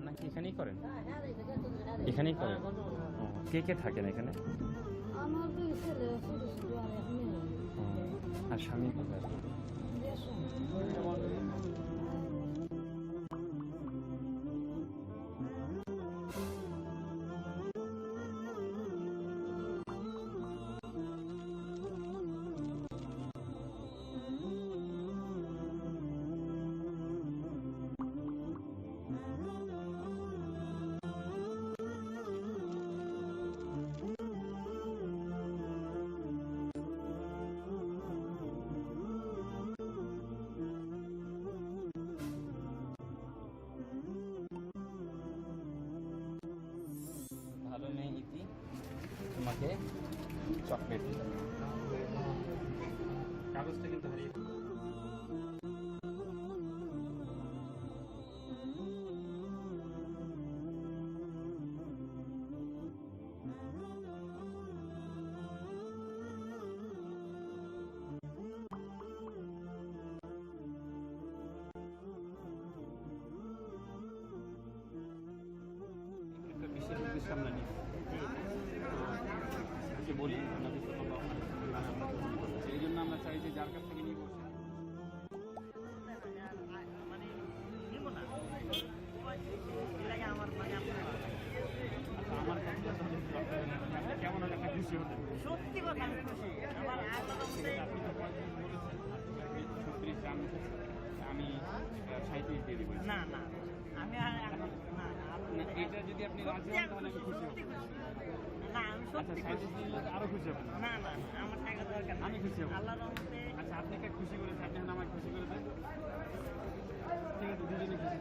নাকি এখানেই করেন? এখানেই করেন? কে কে থাকেন এখানে? আমার দুই ছেলে ছোট ছোট আর এক মেয়ে। আর স্বামী কোথায়? ভালো মেয়ে ইতি, তোমাকে চকলেট দিলাম। কাগজটা কিন্তু হারিয়ে দিল। একটা বিশেষ উদ্দেশ্যে আমরা নিই, যে বলি নবী সাল্লাল্লাহু আলাইহি ওয়াসাল্লাম, এই জন্য আমরা চাই যে যার কাছ থেকে নিয়ে বসে আমার কাছে কেমন হলে একটা খুশি হতেন? সত্যি কথা আমি খুশি। আমার আপনি তো বলেছেন 36 গ্রাম, আমি 37 দিয়ে দিব। না না আমি না এটা যদি আপনি রাজি হন তাহলে আমি খুশি হব। না আমি আচ্ছা, সত্যি 37 দিলে আরো খুশি হবেন? না না আমার টাকা দরকার আমি খুশি হব। আল্লাহর রহমতে। আচ্ছা, আপনি কে খুশি করেছেন, আপনি এখন আমাকে খুশি করেছেন, ঠিক আছে, দুজনে খুশি।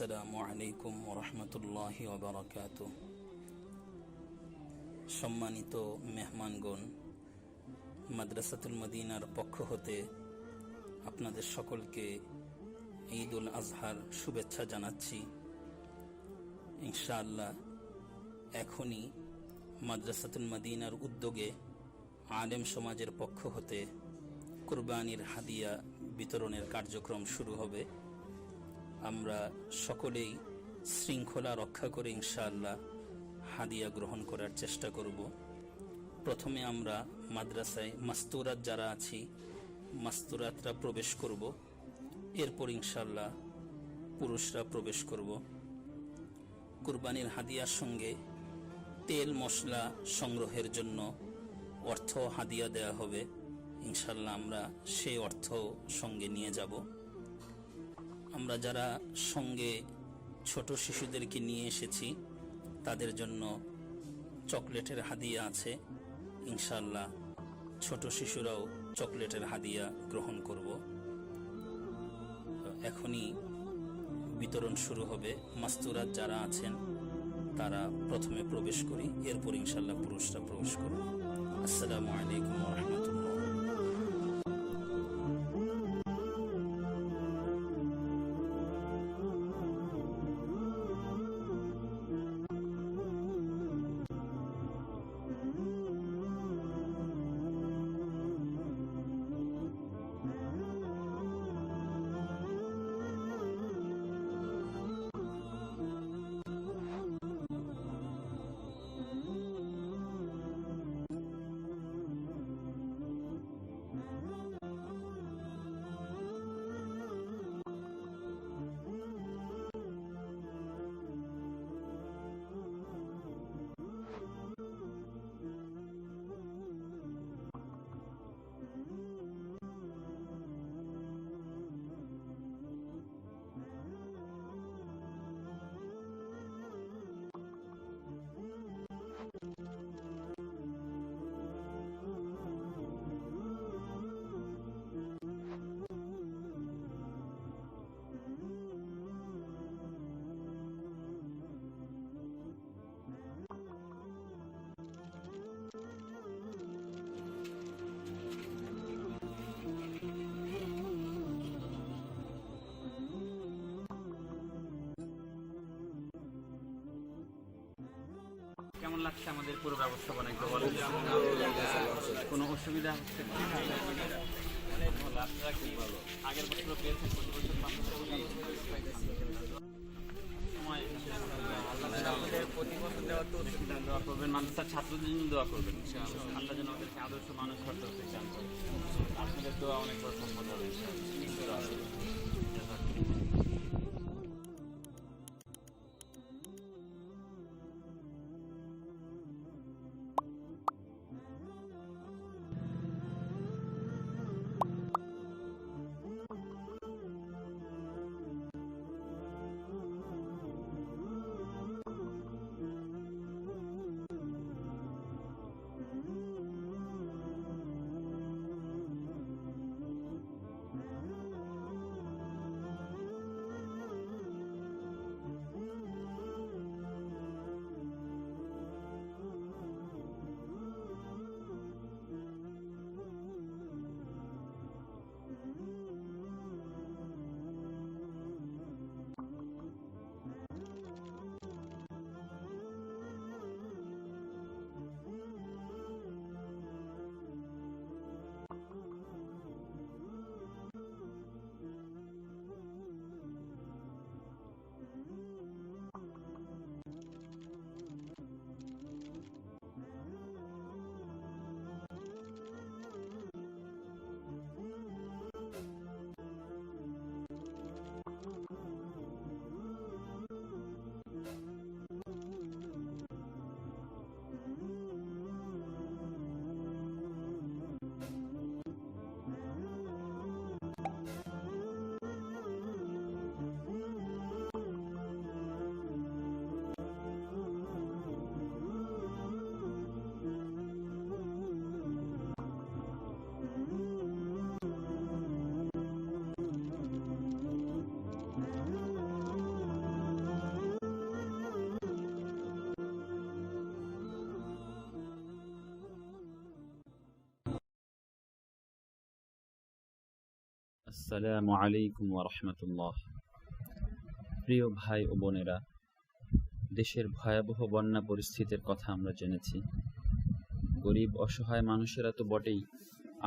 আসসালামু আলাইকুম ওয়া রাহমাতুল্লাহি ওয়া বারাকাতুহু। সম্মানিত মেহমানগণ, মাদ্রাসাতুল মদিনার পক্ষ হতে আপনাদের সকলকে ঈদ উল আজহার শুভেচ্ছা জানাচ্ছি। ইনশাআল্লাহ এখনই মাদ্রাসাতুল মদিনার উদ্যোগে আলেম সমাজের পক্ষ হতে কুরবানির হাদিয়া বিতরণের কার্যক্রম শুরু হবে। আমরা সকলেই শৃঙ্খলা রক্ষা করে ইনশাআল্লাহ হাদিয়া গ্রহণ করার চেষ্টা করব। প্রথমে আমরা মাদ্রাসায় মাস্তুরাত যারা আছি মাস্তুরাতরা প্রবেশ করব, এরপর ইনশাআল্লাহ পুরুষরা প্রবেশ করব। কুরবানির হাদিয়ার সঙ্গে তেল মশলা সংগ্রহের জন্য অর্থ হাদিয়া দেয়া হবে। ইনশাআল্লাহ আমরা সেই অর্থ সঙ্গে নিয়ে যাব। আমরা যারা সঙ্গে ছোট শিশুদেরকে নিয়ে এসেছি তাদের জন্য চকলেটের হাদিয়া আছে। ইনশাআল্লাহ ছোট শিশুরাও চকলেটের হাদিয়া গ্রহণ করব। এখনই বিতরণ শুরু হবে। মাস্তুরাত যারা আছেন তারা প্রথমে প্রবেশ করি, এরপর ইনশাআল্লাহ পুরুষরা প্রবেশ করব। আসসালামু আলাইকুম ওয়া রাহমাতুল্লাহ। কেমন লাগছে আমাদের পুরো ব্যবস্থাপনা একটু বলেন। কোনো অসুবিধা হচ্ছে কি? অনেক ভালো। আপনারা কি আগের বছর পেয়েছেন? প্রতি বছর সময় আপনাদের প্রতি বছর দেওয়া তো দোয়া করবেন, মাদ্রাসার ছাত্রদের জন্য দোয়া করবেন। আল্লাহ যেন ওদেরকে আদর্শ মানুষ করতে হতে চান। আপনাদের দোয়া অনেক বড় সম্পদ হবে। আসসালামু আলাইকুম ওয়া রাহমাতুল্লাহ। প্রিয় ভাই ও বোনেরা, দেশের ভয়াবহ বন্যা পরিস্থিতির কথা আমরা জেনেছি। গরিব অসহায় মানুষেরা তো বটেই,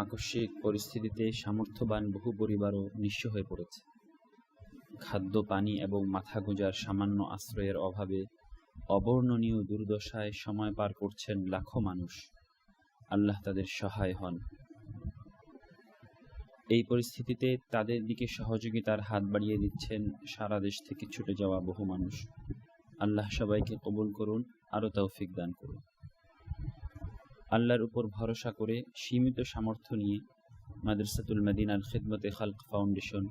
আকস্মিক পরিস্থিতিতে সামর্থ্যবান বহু পরিবারও নিঃস্ব হয়ে পড়েছে। খাদ্য, পানি এবং মাথা গোঁজার সামান্য আশ্রয়ের অভাবে অবর্ণনীয় দুর্দশায় সময় পার করছেন লাখো মানুষ। আল্লাহ তাদের সহায় হন। এই পরিস্থিতিতে তাদের দিকে সহযোগিতার হাত বাড়িয়ে দিচ্ছেন সারা দেশ থেকে ছুটে যাওয়া বহু মানুষ। আল্লাহ সবাইকে কবুল করুন, আরও তৌফিক দান করুন। আল্লাহর উপর ভরসা করে সীমিত সামর্থ্য নিয়ে মাদ্রাসাতুল মদিনার খিদমতে খালক ফাউন্ডেশন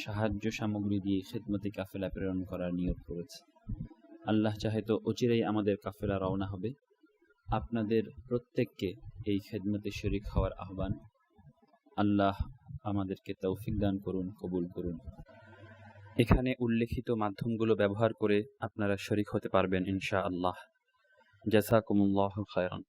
সাহায্য সামগ্রী দিয়ে খিদমতে কাফেলা প্রেরণ করার নিয়ত করেছে। আল্লাহ চাহে তো অচিরেই আমাদের কাফেলা রওনা হবে। আপনাদের প্রত্যেককে এই খিদমতে শরীক হওয়ার আহ্বান। আল্লাহ আমাদেরকে তৌফিক দান করুন, কবুল করুন। এখানে উল্লেখিত মাধ্যমগুলো ব্যবহার করে আপনারা শরীক হতে পারবেন ইনশাআল্লাহ। জাযাকুমুল্লাহু খায়রান।